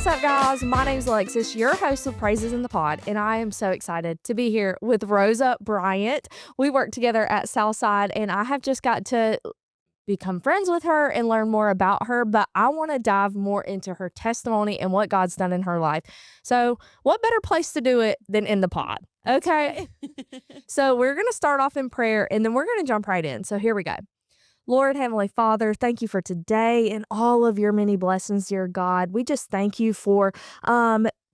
What's up, guys? My name's Alexis, your host of Praises in the Pod, and I am so excited to be here with Rosa Bryant. We work together at Southside, and I have just got to become friends with her and learn more about her, but I want to dive more into her testimony and what God's done in her life. So what better place to do it than in the pod? Okay. So we're going to start off in prayer, and then we're going to jump right in. So here we go. Lord, Heavenly Father, thank you for today and all of your many blessings, dear God. We just thank you for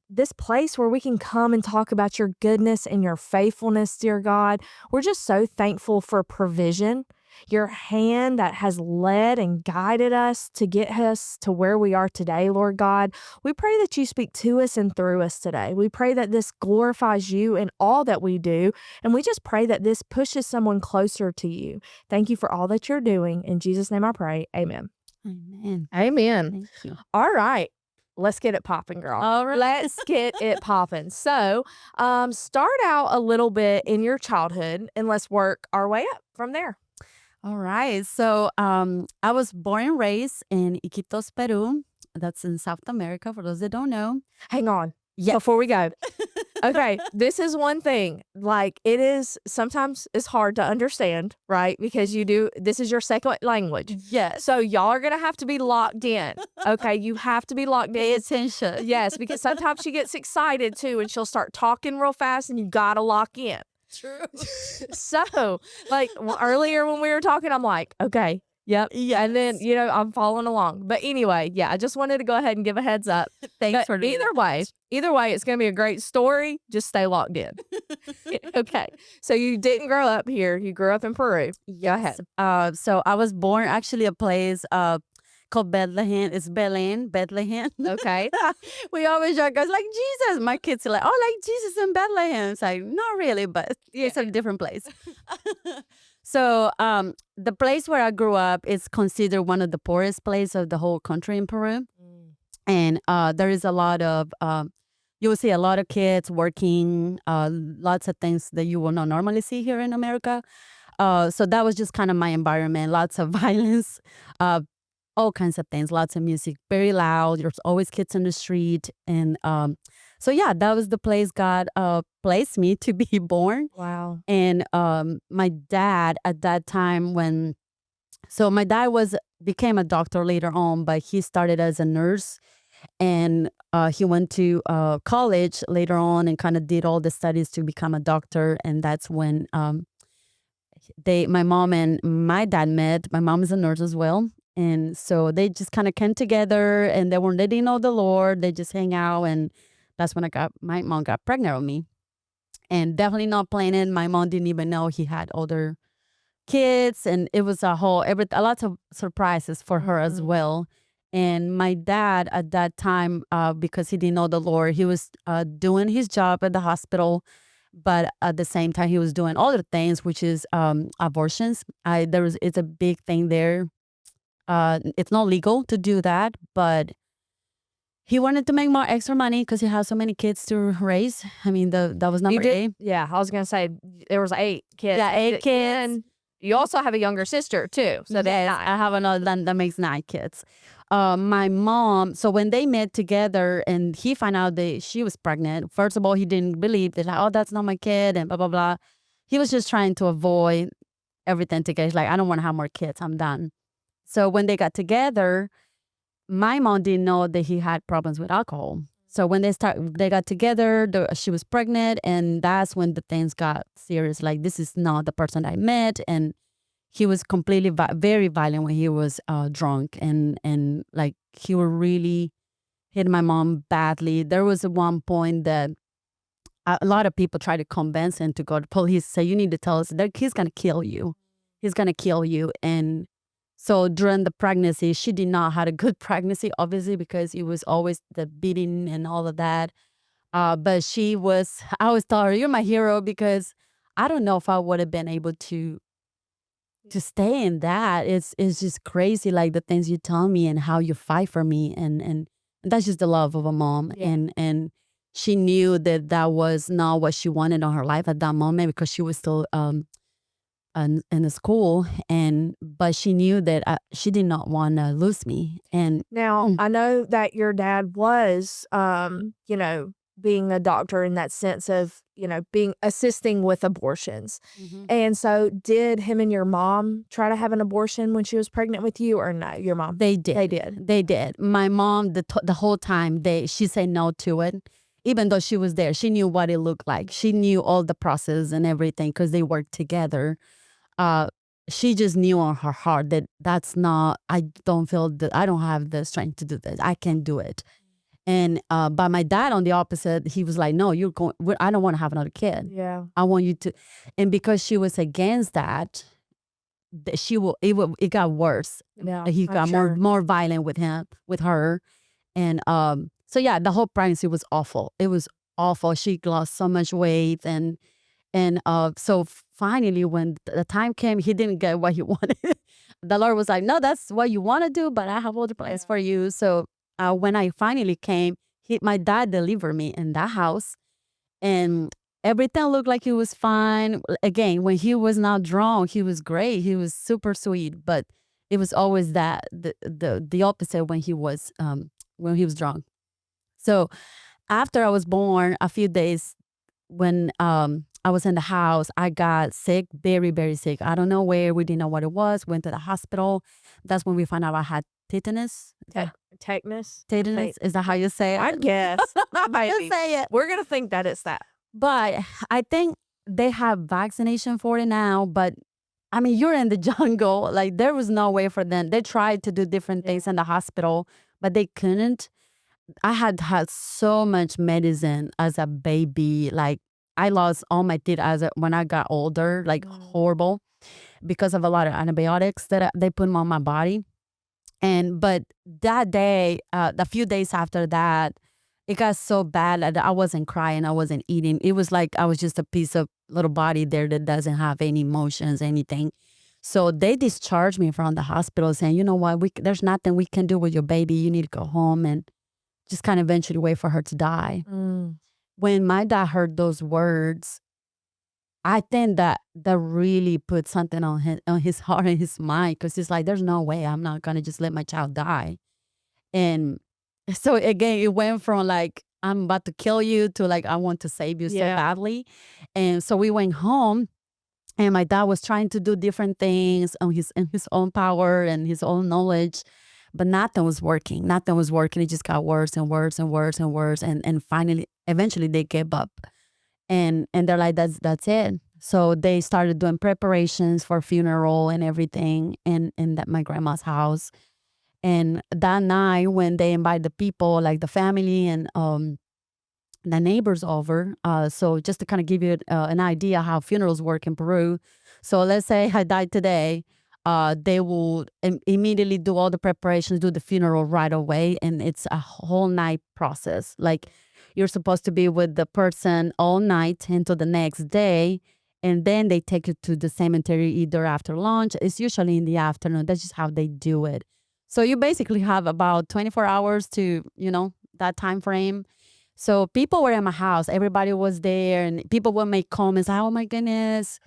this place where we can come and talk about your goodness and your faithfulness, dear God. We're just so thankful for provision, your hand that has led and guided us to get us to where we are today, Lord God. We pray that you speak to us and through us today. We pray that this glorifies you in all that we do, and we just pray that this pushes someone closer to you. Thank you for all that you're doing. In Jesus' name I pray, amen. Amen. Amen. Thank you. All right. Let's get it popping, girl. All right. Let's get it popping. So start out a little bit in your childhood, and let's work our way up from there. All right. So I was born and raised in Iquitos, Peru. That's in South America, for those that don't know. Hang on. Yeah. Before we go. Okay. This is one thing. Like, it is sometimes it's hard to understand, right? Because this is your second language. Yes. So y'all are going to have to be locked in. Okay. You have to be locked in. Pay attention. Yes. Because sometimes she gets excited too, and she'll start talking real fast, and you got to lock in. True. So, like, earlier when we were talking, I'm like, okay, yep. Yes. And then, I'm following along. But anyway, yeah, I just wanted to go ahead and give a heads up. Thanks But for doing either way, it's going to be a great story. Just stay locked in. Okay. So you didn't grow up here. You grew up in Peru. Go ahead. So I was born actually a place called Bethlehem. It's Bethlehem. Okay. We always joke, guys, like Jesus. My kids are like, oh, like Jesus in Bethlehem. It's like, not really, but it's a different place. So the place where I grew up is considered one of the poorest places of the whole country in Peru. And there is a lot of, you will see a lot of kids working, lots of things that you will not normally see here in America. So that was just kind of my environment. Lots of violence, all kinds of things, lots of music, very loud. There's always kids on the street. And so, yeah, that was the place God placed me to be born. Wow. And my dad at that time my dad became a doctor later on, but he started as a nurse. And he went to college later on and kind of did all the studies to become a doctor. And that's when my mom and my dad met. My mom is a nurse as well. And so they just kind of came together, and they didn't know the Lord. They just hang out. And that's when my mom got pregnant with me. And definitely not planning. My mom didn't even know he had other kids. And it was a lot of surprises for her as well. And my dad at that time, because he didn't know the Lord, he was doing his job at the hospital. But at the same time, he was doing other things, which is abortions. It's a big thing there. It's not legal to do that, but he wanted to make more extra money because he has so many kids to raise. I mean, that was number 8. Yeah, I was going to say there was 8 kids. Yeah, 8 kids. And you also have a younger sister, too. So yes, I have another that makes 9 kids. My mom, so when they met together and he found out that she was pregnant, first of all, he didn't believe that, like, oh, that's not my kid and blah, blah, blah. He was just trying to avoid everything together. He's like, I don't want to have more kids. I'm done. So when they got together, my mom didn't know that he had problems with alcohol. So when they got together, she was pregnant, and that's when the things got serious. Like, this is not the person I met, and he was completely very violent when he was drunk, and like he would really hit my mom badly. There was one point that a lot of people tried to convince him to go to police. Say, you need to tell us that he's gonna kill you. He's gonna kill you. And so during the pregnancy, she did not have a good pregnancy, obviously, because it was always the beating and all of that. But I always tell her, you're my hero, because I don't know if I would have been able to stay in that. It's just crazy, like the things you tell me and how you fight for me. And that's just the love of a mom. Yeah. And she knew that was not what she wanted on her life at that moment, because she was still in the school, but she knew that she did not want to lose me. And Now, I know that your dad was, being a doctor in that sense of, being assisting with abortions. Mhm. And so did him and your mom try to have an abortion when she was pregnant with you or no, your mom? They did. They did. They did. My mom, the whole time, she said no to it, even though she was there. She knew what it looked like. She knew all the process and everything because they worked together. Uh, she just knew on her heart that that's not. I don't feel that I don't have the strength to do this. I can't do it. And but my dad, on the opposite, he was like, "No, you're going. I don't want to have another kid. Yeah. I want you to." And because she was against that, it got worse. Yeah, He I'm got sure. more violent with her. And so yeah, the whole pregnancy was awful. It was awful. She lost so much weight. So finally, when the time came, he didn't get what he wanted. The Lord was like, "No, that's what you want to do, but I have other plans for you." So when I finally came, my dad delivered me in that house, and everything looked like he was fine. Again, when he was not drunk, he was great. He was super sweet, but it was always that the opposite when he was drunk. So after I was born, a few days when I was in the house, I got sick, very, very sick. I don't know where. We didn't know what it was. Went to the hospital. That's when we found out I had tetanus. Tetanus? Tetanus? Is that how you say it? I guess. You say it. We're going to think that it's that. But I think they have vaccination for it now. But I mean, you're in the jungle. Like, there was no way for them. They tried to do different things in the hospital, but they couldn't. I had so much medicine as a baby. Like, I lost all my teeth when I got older, like horrible, because of a lot of antibiotics that they put on my body. But that day, a few days after that, it got so bad that I wasn't crying, I wasn't eating. It was like I was just a piece of little body there that doesn't have any emotions, anything. So they discharged me from the hospital, saying, "You know what? There's nothing we can do with your baby. You need to go home and just kind of eventually wait for her to die." Mm. When my dad heard those words, I think that really put something on his heart and his mind, because he's like, "There's no way I'm not gonna just let my child die." And so again, it went from like, "I'm about to kill you," to like, "I want to save you so Yeah. badly." And so we went home, and my dad was trying to do different things on in his own power and his own knowledge, but nothing was working. Nothing was working. It just got worse and worse and worse and worse. And finally, eventually, they gave up, and they're like, "That's it." So they started doing preparations for funeral and everything in my grandma's house. And that night, when they invite the people, like the family and the neighbors over, so just to kind of give you an idea how funerals work in Peru. So let's say I died today, they will immediately do all the preparations, do the funeral right away, and it's a whole night process. Like, you're supposed to be with the person all night until the next day, and then they take you to the cemetery either after lunch. It's usually in the afternoon. That's just how they do it. So you basically have about 24 hours to, that time frame. So people were in my house. Everybody was there, and people would make comments like, "Oh my goodness."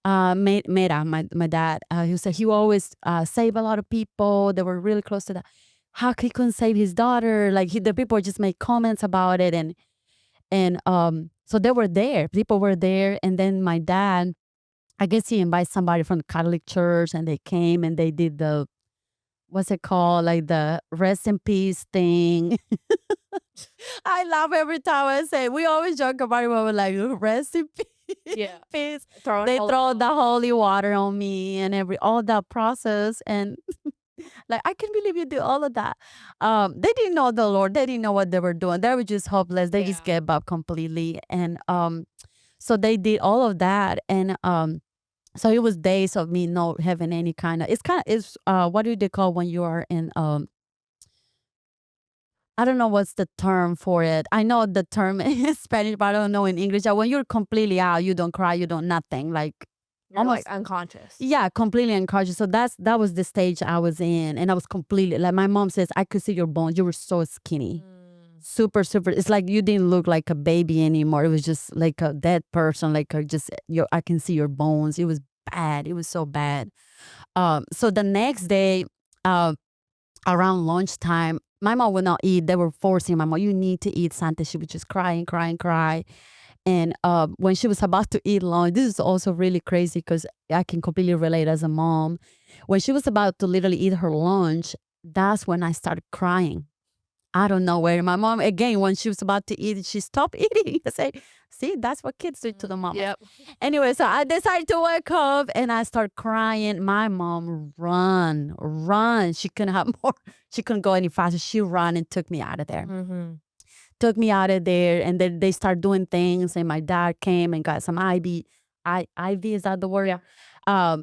Mera, my dad, he said he always save a lot of people. They were really close to that. How he couldn't save his daughter? Like, the people just make comments about it, and so they were there. People were there, and then my dad, I guess he invited somebody from the Catholic Church, and they came and they did the, what's it called, like the rest in peace thing. I laugh every time I say it. We always joke about it when we're like, "Rest in peace." Yeah. Peace. Throwing They holy throw the holy water on me and all that process, and like, I can't believe you do all of that. They didn't know the Lord. They didn't know what they were doing. They were just hopeless. They just gave up completely. And so they did all of that, and so it was days of me not having any kind of. It's what do they call when you are in I don't know what's the term for it. I know the term in Spanish, but I don't know in English. When you're completely out, you don't cry, you don't nothing. Like, You're almost, like unconscious. yeah, completely unconscious. So that was the stage I was in, and I was completely, like, my mom says, "I could see your bones. You were so skinny, super, super. It's like you didn't look like a baby anymore. It was just like a dead person. Like, I can see your bones. It was bad. It was so bad. So the next day, uh, around lunchtime, my mom would not eat. They were forcing my mom, you need to eat something. She would just cry and cry and cry. And when she was about to eat lunch, this is also really crazy because I can completely relate as a mom. When she was about to literally eat her lunch, that's when I started crying. I don't know where. My mom, again, when she was about to eat, she stopped eating. I say, see, that's what kids do to the mama. Yep. Anyway, so I decided to wake up and I start crying. My mom run. She couldn't have more. She couldn't go any faster. She ran and took me out of there. Mm-hmm. Took me out of there, and then they start doing things. And my dad came and got some IV, is that the word? Yeah.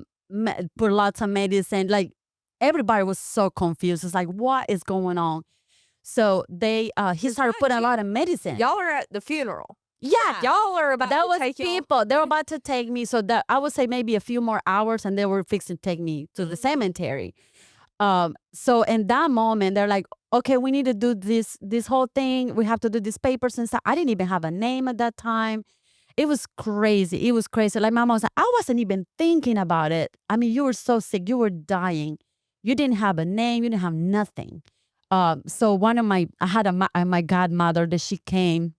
Put lots of medicine. Like everybody was so confused. It's like, what is going on? So he started putting a lot of medicine. Y'all are at the funeral. Yeah, Y'all are about that to was take y'all. people. They were about to take me. So that I would say maybe a few more hours, and they were fixing to take me to the cemetery. So in that moment, they're like, okay, we need to do this whole thing. We have to do these papers and stuff. I didn't even have a name at that time. It was crazy. It was crazy. Like my mom was like, I wasn't even thinking about it. I mean, you were so sick. You were dying. You didn't have a name. You didn't have nothing. So I had my godmother that she came,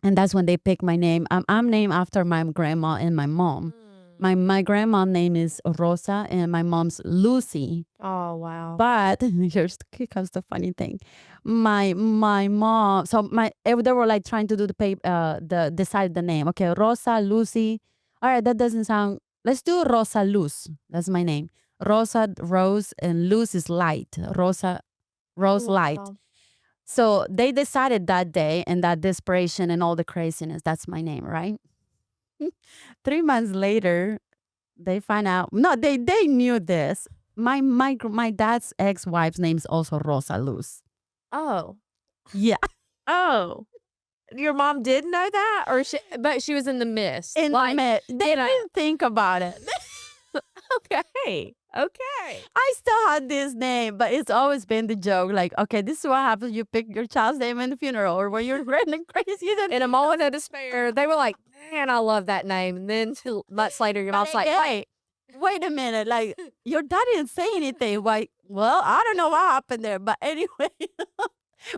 and that's when they picked my name. I'm named after my grandma and my mom. My grandma's name is Rosa and my mom's Lucy. Oh, wow. But here comes the funny thing. My mom, so they were like trying to do decide the name. Okay, Rosa, Lucy. All right, that doesn't sound. Let's do Rosa Luz. That's my name. Rosa, Rose, and Luz is light. Rosa, Rose, light. Wow. So they decided that day, and that desperation and all the craziness. That's my name, right? 3 months later, they find out. No, they knew this. My dad's ex-wife's name's also Rosa Luz. Oh. Yeah, Oh. Your mom did know that? But she was in the mist. they didn't think about it. Okay. Okay. I still had this name, but it's always been the joke. Like, okay, this is what happens. You pick your child's name in the funeral, or when you're running crazy. In a moment of despair, they were like, man, I love that name. And then 2 months later, your mom's like, wait a minute. Like, your dad didn't say anything. Like, well, I don't know what happened there. But anyway,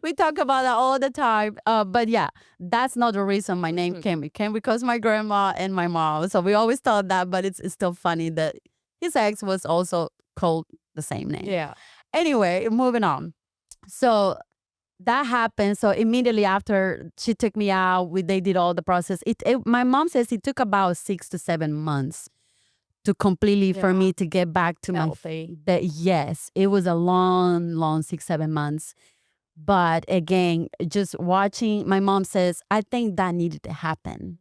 we talk about that all the time. But yeah, that's not the reason my name came. It came because my grandma and my mom. So we always thought that, but it's still funny that his ex was also called the same name. yeah. Anyway, moving on. So that happened. So immediately after she took me out, they did all the process. My mom says it took about 6 to 7 months to completely for me to get back to Healthy. Yes, it was a long 6, 7 months. But again, just watching, my mom says, I think that needed to happen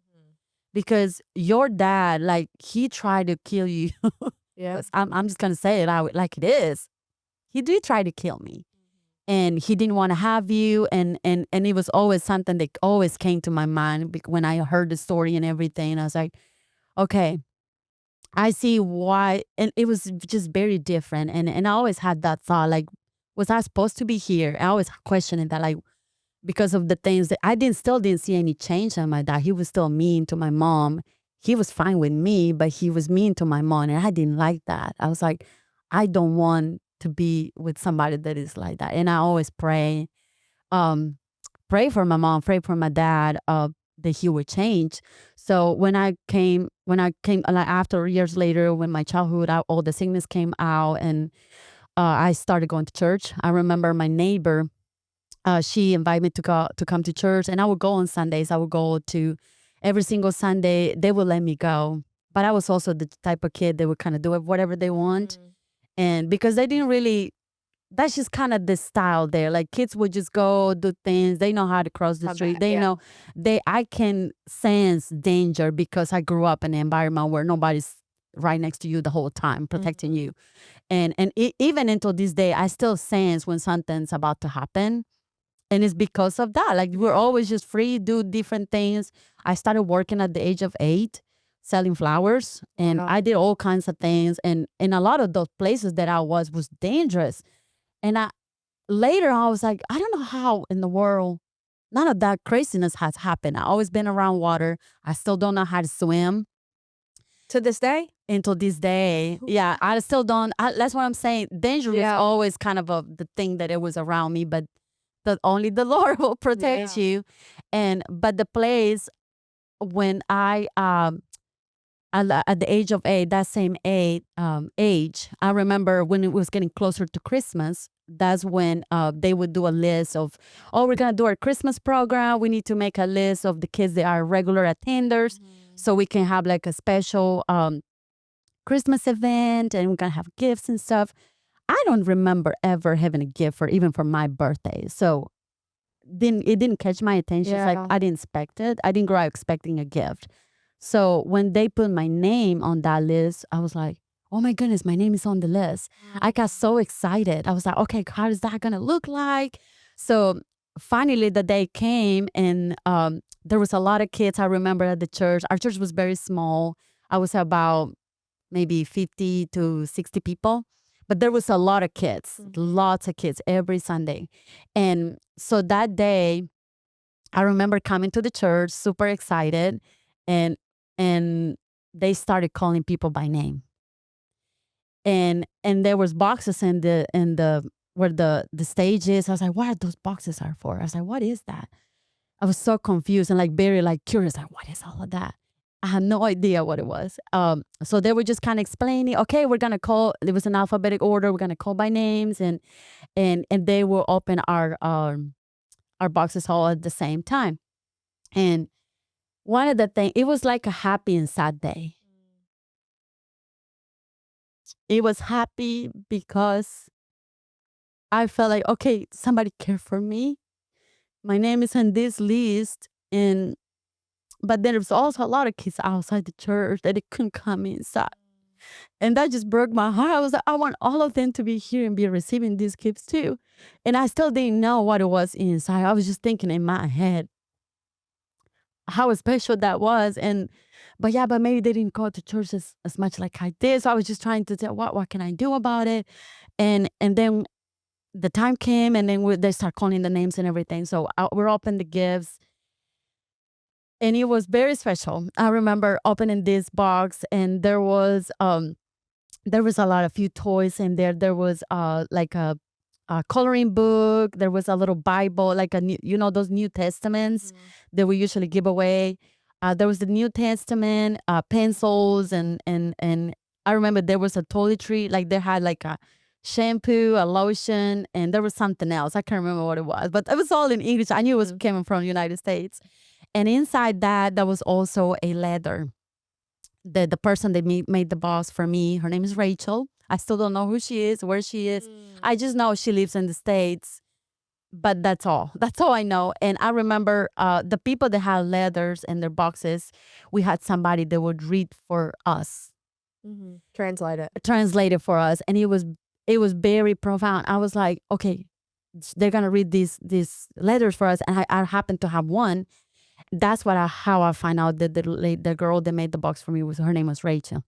because your dad, like, he tried to kill you. Yeah. I'm just gonna say it out like it is. He did try to kill me, and he didn't want to have you. And it was always something that always came to my mind when I heard the story and everything. I was like, okay, I see why. And it was just very different. And I always had that thought, like, was I supposed to be here? I always questioning that, like, because of the things that I still didn't see any change in my dad. He was still mean to my mom. He was fine with me, but he was mean to my mom, and I didn't like that. I was like, I don't want to be with somebody that is like that. And I always pray for my mom, pray for my dad, that he would change. So when I came, like after years later, when my childhood, all the sickness came out, and I started going to church. I remember my neighbor, she invited me to come to church, and I would go on Sundays. I would go to every single Sunday. They would let me go, but I was also the type of kid that would kind of do it whatever they want, and because they didn't really. That's just kind of the style there. Like, kids would just go do things. They know how to cross the street. They know I can sense danger because I grew up in an environment where nobody's right next to you the whole time protecting you. And even until this day, I still sense when something's about to happen. And it's because of that. Like, we're always just free, do different things. I started working at the age of 8, selling flowers. And I did all kinds of things. And in a lot of those places that I was dangerous. And later I was like, I don't know how in the world none of that craziness has happened. I always been around water. I still don't know how to swim. To this day? until this day. Yeah, I still don't. That's what I'm saying. Danger is Yeah. always kind of the thing that it was around me, but only the Lord will protect Yeah. you. And but the place when at the age of 8, that same age, I remember when it was getting closer to Christmas. That's when they would do a list of, oh, we're gonna do our Christmas program. We need to make a list of the kids that are regular attenders, so we can have like a special Christmas event, and we're gonna have gifts and stuff. I don't remember ever having a gift for even for my birthday. So it didn't catch my attention. It's like Yeah. I didn't expect it. I didn't grow up expecting a gift. So when they put my name on that list, I was like, oh my goodness, my name is on the list. I got so excited. I was like, okay, how is that gonna look like? So finally the day came, and there was a lot of kids. I remember at the church. Our church was very small. I was about maybe 50 to 60 people. But there was a lot of kids, lots of kids every Sunday. And so that day, I remember coming to the church super excited, and and they started calling people by name. And there was boxes in the where the stage is. I was like, what are those boxes are for? I was like, what is that? I was so confused and like very like curious, like what is all of that? I had no idea what it was. So they were just kind of explaining, okay, we're gonna call. It was an alphabetic order. We're gonna call by names, and they will open our boxes all at the same time. And one of the things, it was like a happy and sad day. It was happy because I felt like, okay, somebody cared for me. My name is on this list, and but then there was also a lot of kids outside the church that they couldn't come inside. And that just broke my heart. I was like, I want all of them to be here and be receiving these gifts too. And I still didn't know what it was inside. I was just thinking in my head how special that was. But yeah, but maybe they didn't go to church as much like I did. So I was just trying to tell what can I do about it? And then the time came, and then they start calling the names and everything. So we're open the gifts, and it was very special. I remember opening this box, and there was a lot of few toys in there. There was like a coloring book. There was a little Bible, like a new, those New Testaments that we usually give away. There was the New Testament, pencils, and I remember there was a toiletry. Like they had like a shampoo, a lotion, and there was something else. I can't remember what it was, but it was all in English. I knew it was coming from the United States. And inside that, there was also a letter. The person that made the box for me, her name is Rachel. I still don't know who she is, where she is. I just know she lives in the States, but that's all. That's all I know. And I remember the people that had letters in their boxes, we had somebody that would read for us, Translate it. translate it for us, and it was very profound. I was like, okay, they're gonna read these letters for us, and I happened to have one. That's how I find out that the girl that made the box for me her name was Rachel.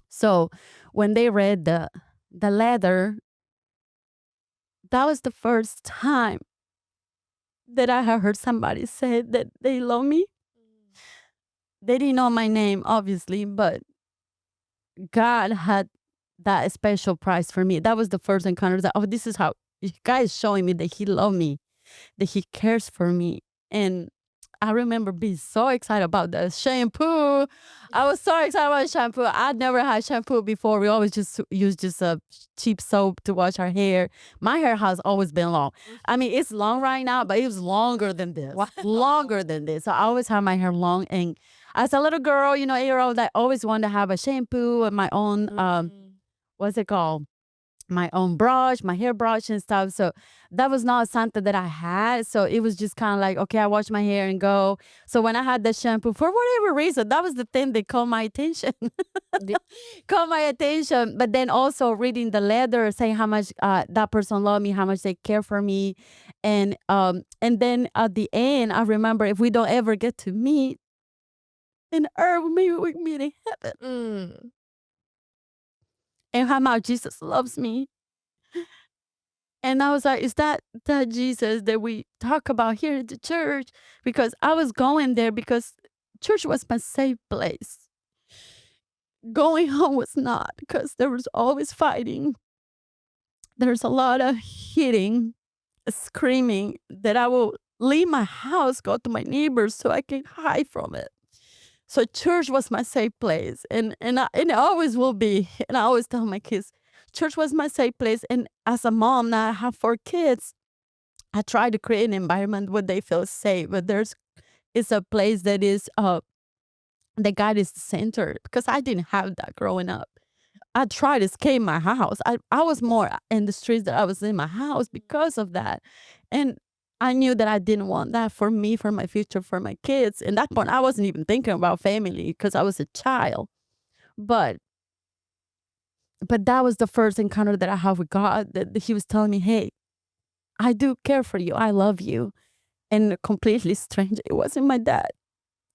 So when they read the letter, that was the first time that I had heard somebody say that they love me. They didn't know my name, obviously, but God had that special prize for me. That was the first encounter that, oh, this is how God is showing me that He loved me, that He cares for me. And I remember being so excited about the shampoo. I was so excited about shampoo. I'd never had shampoo before. We always just use just a cheap soap to wash our hair. My hair has always been long. I mean, it's long right now, but it was longer than this. Wow. Longer than this. So I always had my hair long. And as a little girl, 8-year-old, I always wanted to have a shampoo and my own, what's it called? My own brush, my hair brush and stuff. So that was not something that I had. So it was just kind of like, okay, I wash my hair and go. So when I had the shampoo, for whatever reason, that was the thing that caught my attention. Caught my attention. But then also reading the letter, saying how much that person loved me, how much they care for me. And then at the end, I remember, if we don't ever get to meet in earth, maybe we meet in heaven. And how much Jesus loves me. And I was like, is that the Jesus that we talk about here at the church? Because I was going there because church was my safe place. going home was not, because there was always fighting. There's a lot of hitting, screaming, that I will leave my house, go to my neighbors so I can hide from it. So church was my safe place, and it always will be. And I always tell my kids, church was my safe place. And as a mom, now I have 4 kids. I try to create an environment where they feel safe, but it's a place that is that God is the center, because I didn't have that growing up. I tried to escape my house. I was more in the streets than I was in my house because of that. And I knew that I didn't want that for me, for my future, for my kids. And that point, I wasn't even thinking about family because I was a child. But that was the first encounter that I had with God, that He was telling me, hey, I do care for you. I love you. And a completely stranger. It wasn't my dad.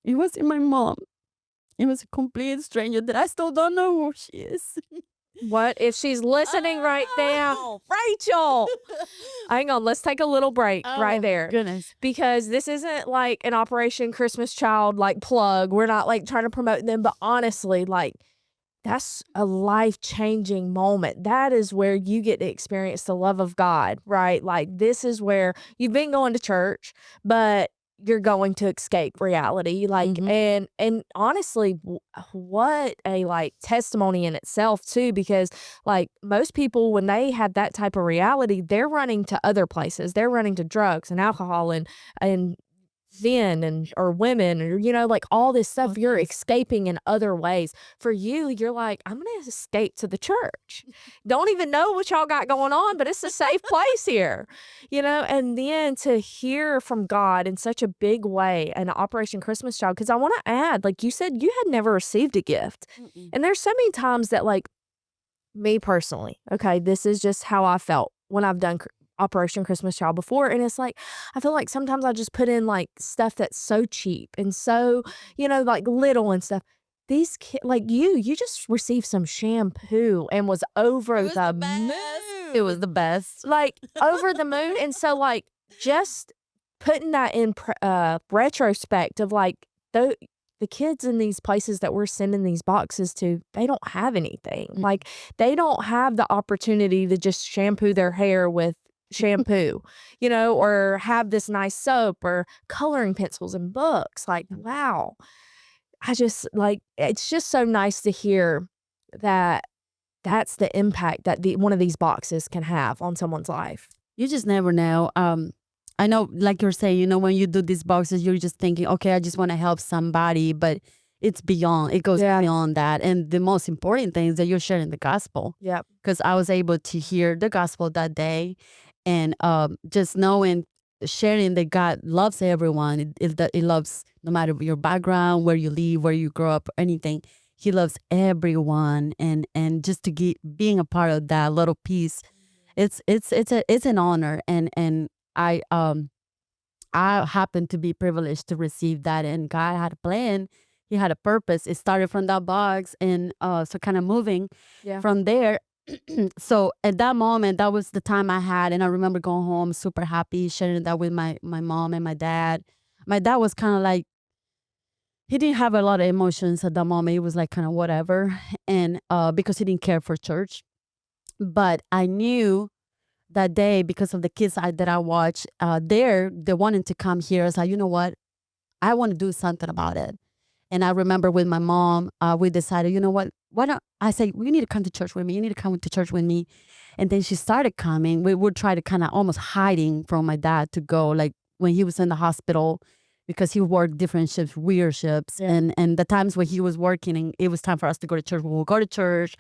It wasn't my mom. It was a complete stranger that I still don't know who she is. What if she's listening right now? Rachel! Hang on, let's take a little break right there. Goodness. Because this isn't like an Operation Christmas Child like plug. We're not like trying to promote them, but honestly, like that's a life-changing moment. That is where you get to experience the love of God, right? Like this is where you've been going to church, but you're going to escape reality. Like and honestly, what a like testimony in itself too, because like most people when they have that type of reality, they're running to other places. They're running to drugs and alcohol and men and or women or like all this stuff. You're escaping in other ways. For you, you're like, I'm gonna escape to the church. Don't even know what y'all got going on, but it's a safe place here. And then to hear from God in such a big way, an Operation Christmas Child, because I want to add, like you said, you had never received a gift. And there's so many times that like me personally, okay, this is just how I felt when I've done Operation Christmas Child before. And it's like, I feel like sometimes I just put in like stuff that's so cheap and so, like little and stuff. These kids, like you just received some shampoo and was over the moon. It was the best. Like over the moon. And so like just putting that in retrospect of like the kids in these places that we're sending these boxes to, they don't have anything. Like they don't have the opportunity to just shampoo their hair with shampoo, or have this nice soap or coloring pencils and books. Like, wow. I just like, it's just so nice to hear that that's the impact that one of these boxes can have on someone's life. You just never know. I know, like you're saying, when you do these boxes, you're just thinking, okay, I just want to help somebody, but it goes beyond that. And the most important thing is that you're sharing the gospel. Yeah. Because I was able to hear the gospel that day, and just knowing, sharing that God loves everyone. It loves no matter your background, where you live, where you grow up, anything. He loves everyone, and just to being a part of that little piece, it's an honor, and I happened to be privileged to receive that, and God had a plan. He had a purpose. It started from that box, and so kind of moving from there. So at that moment, that was the time I had, and I remember going home super happy, sharing that with my mom and my dad. My dad was kind of like, he didn't have a lot of emotions at that moment. It was like kind of whatever, and because he didn't care for church. But I knew that day, because of the kids that I watched, they wanted to come here. I was like, you know what? I want to do something about it. And I remember with my mom, we decided, you know what? Why don't I say, you need to come to church with me. You need to come to church with me. And then she started coming. We would try to kind of almost hiding from my dad to go, like when he was in the hospital, because he worked different shifts, weird shifts. And the times when he was working and it was time for us to go to church, we would go to church.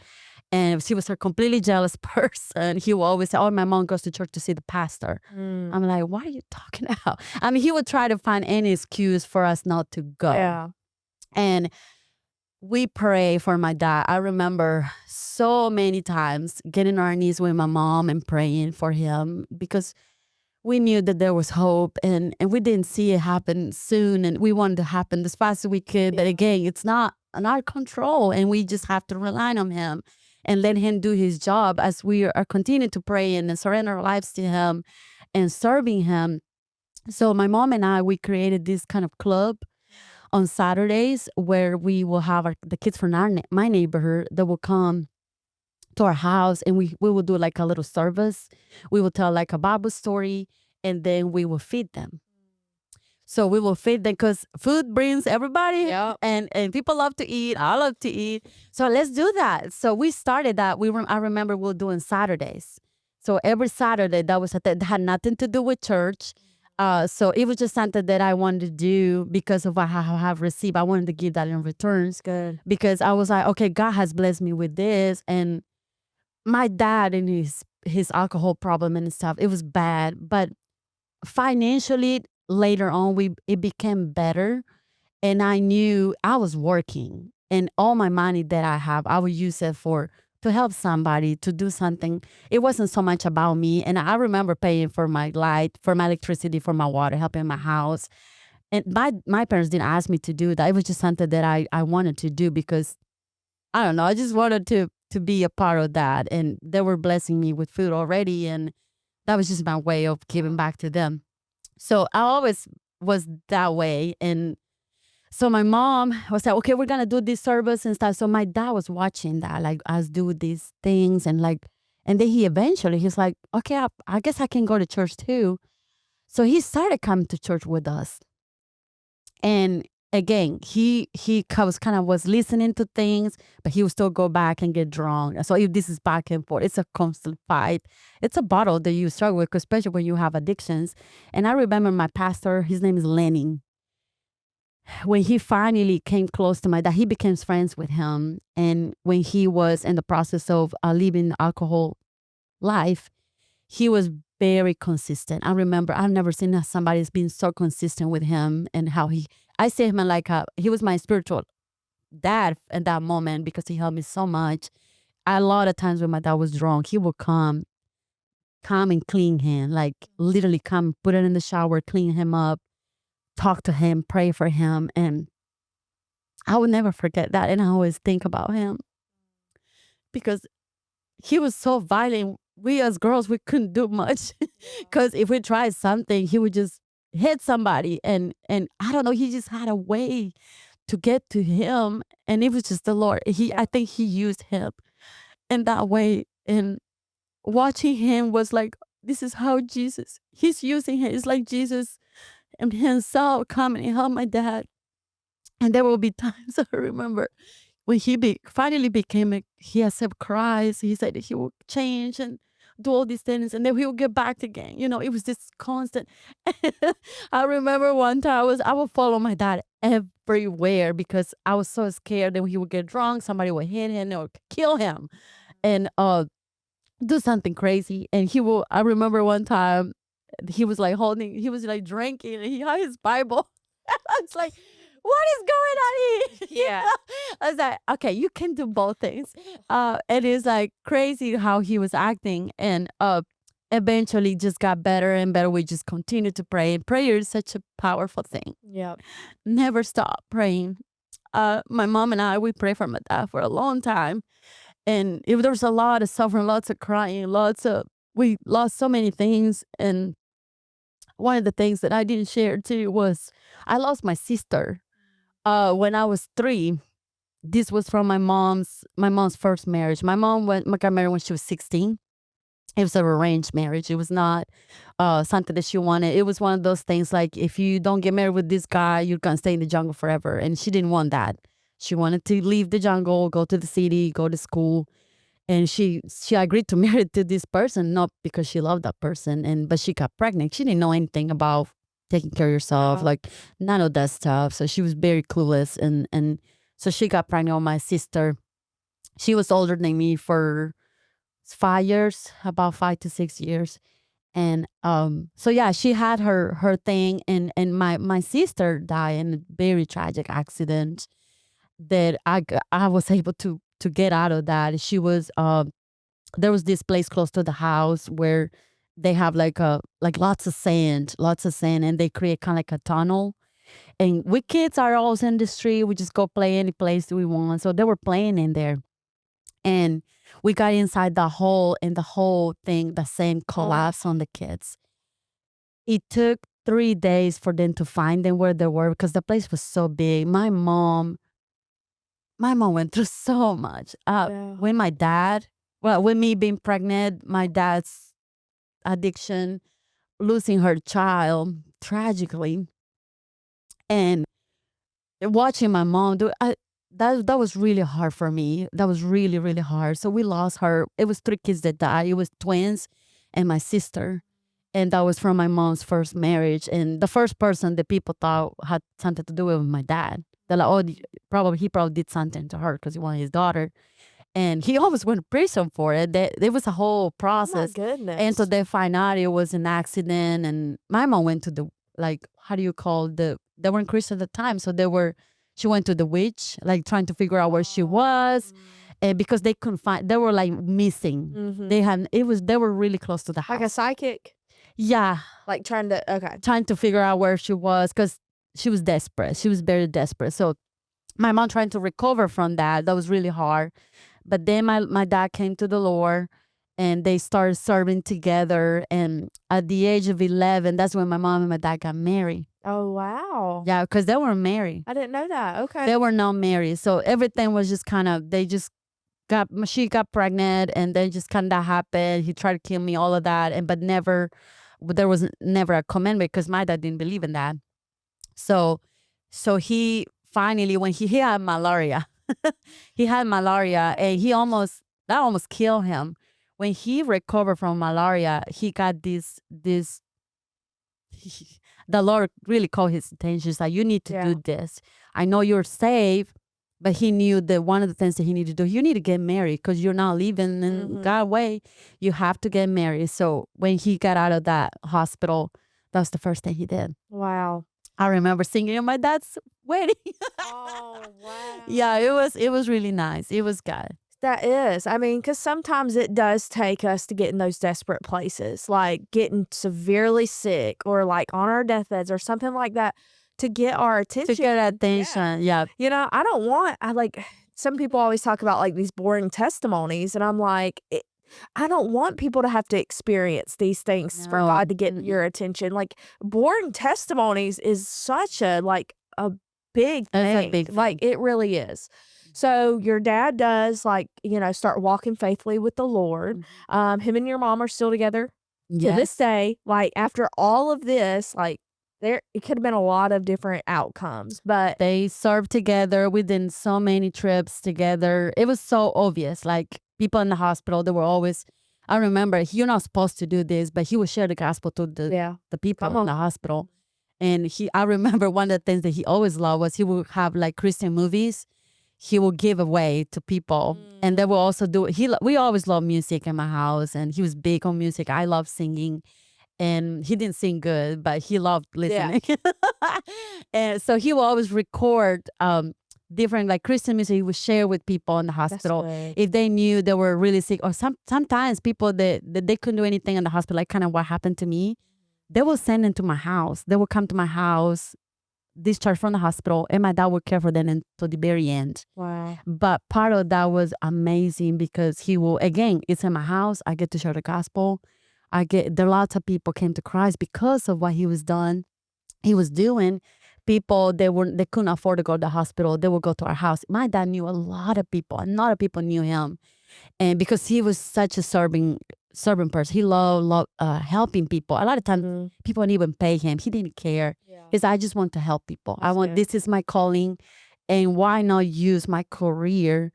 And if she was a completely jealous person, he would always say, oh, my mom goes to church to see the pastor. I'm like, what are you talking about? I mean, he would try to find any excuse for us not to go. Yeah. And we pray for my dad. I remember so many times getting on our knees with my mom and praying for him, because we knew that there was hope, and we didn't see it happen soon, and we wanted to happen as fast as we could. But again, it's not in our control, and we just have to rely on him and let him do his job as we are continuing to pray and surrender our lives to him and serving him. So my mom and I, we created this kind of club on Saturdays where we will have the kids from my neighborhood that will come to our house, and we will do like a little service. We will tell like a Bible story, and then we will feed them. So we will feed them because food brings everybody, Yep. and people love to eat. I love to eat. So let's do that. So we started that. I remember we were doing Saturdays. So every Saturday, that had nothing to do with church. So it was just something that I wanted to do because of what I have received. I wanted to give that in returns. Good. Because I was like, okay, God has blessed me with this, and my dad and his alcohol problem and stuff, it was bad, but financially later on it became better, and I knew I was working, and all my money that I have I would use it for to help somebody, to do something. It wasn't so much about me, and I remember paying for my light, for my electricity, for my water, helping my house. And my parents didn't ask me to do that. It was just something that I wanted to do because I don't know. I just wanted to be a part of that, and they were blessing me with food already, and that was just my way of giving back to them. So I always was that way, and so my mom was like, "Okay, we're gonna do this service and stuff." So my dad was watching that, like us do these things, and then he's like, "Okay, I guess I can go to church too." So he started coming to church with us. And again, he was listening to things, but he would still go back and get drunk. So if this is back and forth, it's a constant fight. It's a battle that you struggle with, especially when you have addictions. And I remember my pastor, his name is Lenny. When he finally came close to my dad, he became friends with him. And when he was in the process of leaving the alcohol life, he was very consistent. I remember I've never seen somebody that's been so consistent with him, and how I see him like he was my spiritual dad in that moment because he helped me so much. A lot of times when my dad was drunk, he would come and clean him, like literally come, put it in the shower, clean him up, talk to him, pray for him. And I would never forget that. And I always think about him because he was so violent. We as girls, we couldn't do much because if we tried something, he would just hit somebody, and I don't know, he just had a way to get to him, and it was just the Lord. I think he used him in that way, and watching him was like, this is how he's using him. It's like Jesus and himself coming and help my dad. And there will be times I remember when finally became he accepted Christ. He said that he would change and do all these things, and then he would get back again. It was this constant. I remember one time I would follow my dad everywhere because I was so scared that he would get drunk, somebody would hit him or kill him, and do something crazy. And I remember one time he was like drinking, and he had his Bible. I was like, what is going on here? Yeah. I was like, okay, you can do both things. It is like crazy how he was acting, and eventually just got better and better. We just continued to pray, and prayer is such a powerful thing. Yep. Never stop praying. My mom and we pray for my dad for a long time, and there was a lot of suffering, lots of crying, we lost so many things. And one of the things that I didn't share too was I lost my sister when I was 3. This was from my mom's first marriage. My mom got married when she was 16. It was an arranged marriage. It was not something that she wanted. It was one of those things like, if you don't get married with this guy, you're gonna stay in the jungle forever. And she didn't want that. She wanted to leave the jungle, go to the city, go to school. And she agreed to marry to this person, not because she loved that person, but she got pregnant. She didn't know anything about taking care of yourself, Wow. like none of that stuff. So she was very clueless, and so she got pregnant with my sister. She was older than me for 5 years, about 5 to 6 years. And so yeah, she had her thing, and my sister died in a very tragic accident that I was able to get out of that. She was there was this place close to the house where they have like lots of sand, and they create kind of like a tunnel. And we kids are always in the street. We just go play any place we want. So they were playing in there, and we got inside the hole, and the whole thing, the sand collapsed on the kids. It took 3 days for them to find them where they were because the place was so big. My mom went through so much. Yeah. When my dad, well, with me being pregnant, my dad's addiction, losing her child tragically, and watching my mom do that was really hard for me. That was really, really hard. So we lost her. It was 3 kids that died. It was twins and my sister. And that was from my mom's first marriage. And the first person that people thought had something to do with was my dad. They're like, oh, he probably did something to her because he wanted his daughter. And he almost went to prison for it. It was a whole Oh my process. goodness. And so they find out it was an accident. And my mom went to the, like, how do you call they weren't Christian at the time. So she went to the witch, like trying to figure out where she was. And because they couldn't find, they were like missing. They were really close to the house. Like a psychic? Yeah. Like trying to Figure out where she was because she was desperate. She was very desperate. So my mom trying to recover from that. That was really hard. But then my dad came to the Lord and they started serving together. And at the age of 11, that's when my mom and my dad got married. Oh, wow. Yeah, because they were married. I didn't know that. Okay. They were not married. So everything was just kind of, she got pregnant and then just kind of happened. He tried to kill me, all of that. But there was never a commandment because my dad didn't believe in that. So he finally, when he had malaria, and that almost killed him. When he recovered from malaria, he got this the Lord really called his attention. He's like, you need to do this. I know you're saved, but he knew that one of the things that he needed to do, you need to get married because you're not living in God's way. You have to get married. So when he got out of that hospital, that was the first thing he did. Wow. I remember singing at my dad's wedding. Oh, wow. Yeah, it was really nice. It was good. That is. I mean, because sometimes it does take us to get in those desperate places, like getting severely sick or like on our deathbeds or something like that to get our attention. To get attention, yeah. You know, some people always talk about like these boring testimonies, and I'm like, I don't want people to have to experience these things for God to get your attention. Like, boring testimonies is such a big thing. It's a big thing. Like, it really is. So your dad does start walking faithfully with the Lord. Him and your mom are still together to this day. Like, after all of this, it could have been a lot of different outcomes, but they served together. We did so many trips together. It was so obvious. Like, people in the hospital, they were always, I remember, you're not supposed to do this, but he would share the gospel to the people in the hospital. And I remember one of the things that he always loved was he would have like Christian movies. He will give away to people, and they will also do. We always love music in my house, and he was big on music. I love singing, and he didn't sing good, but he loved listening. And so he will always record different like Christian music. He would share with people in the hospital if they knew they were really sick, or sometimes people that they couldn't do anything in the hospital, like kind of what happened to me. They will send them to my house. They will come to my house, discharged from the hospital, and my dad would care for them until the very end. Wow. But part of that was amazing because he will, again, it's in my house. I get to share the gospel. There are lots of people came to Christ because of what he was doing. People, they couldn't afford to go to the hospital. They would go to our house. My dad knew a lot of people. A lot of people knew him. And because he was such a serving person, he loved helping people. A lot of times people didn't even pay him. He didn't care. Because I just want to help people. This is my calling. And why not use my career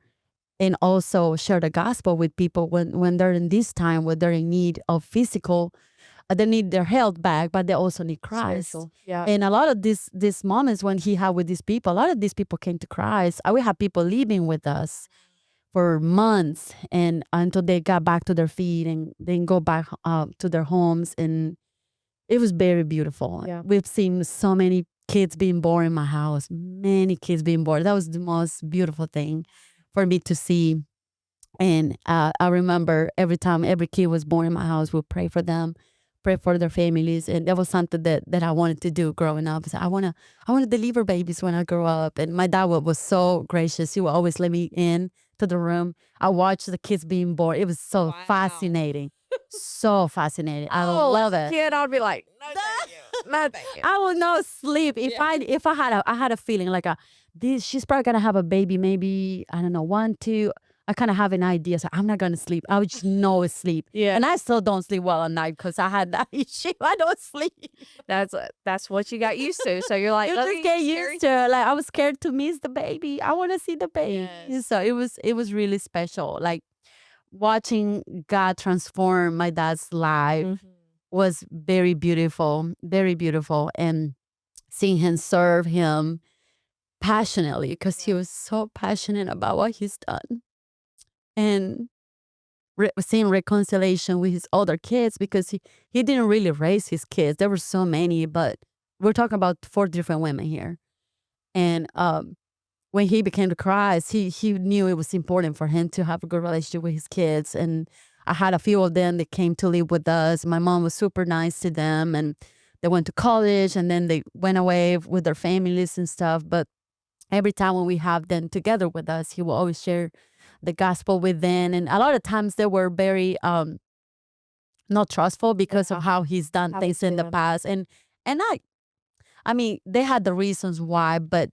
and also share the gospel with people when they're in this time, where they're in need of physical, they need their health back, but they also need Christ. And a lot of these moments when he had with these people, a lot of these people came to Christ. We have people living with us for months and until they got back to their feet and then go back to their homes. And it was very beautiful. We've seen so many kids being born in my house, many kids being born. That was the most beautiful thing for me to see. And I remember every time every kid was born in my house, we'd pray for them, pray for their families. And that was something that I wanted to do growing up. So I want to deliver babies when I grow up. And my dad was so gracious. He would always let me in to the room. I watched the kids being born. It was so fascinating. So fascinating. I love it. Kid, I'd be like, no, thank you. My baby. I will not sleep if I had a feeling like this. She's probably gonna have a baby. Maybe I don't know 1, 2. I kind of have an idea. So I'm not gonna sleep. I would just know sleep. Yeah. And I still don't sleep well at night because I had that issue. I don't sleep. That's what you got used to. So you're like, You let just me get scary- used to it. Like I was scared to miss the baby. I want to see the baby. Yes. So it was really special. Like watching God transform my dad's life Mhm. was very beautiful, and seeing him serve him passionately because he was so passionate about what he's done, and seeing reconciliation with his other kids because he didn't really raise his kids. There were so many, but we're talking about 4 different women here. And when he became to Christ, he knew it was important for him to have a good relationship with his kids. And I had a few of them that came to live with us. My mom was super nice to them, and they went to college, and then they went away with their families and stuff. But every time when we have them together with us, he will always share the gospel with them. And a lot of times they were very not trustful because of how he's done How things he's in the been. past. And I mean, they had the reasons why, but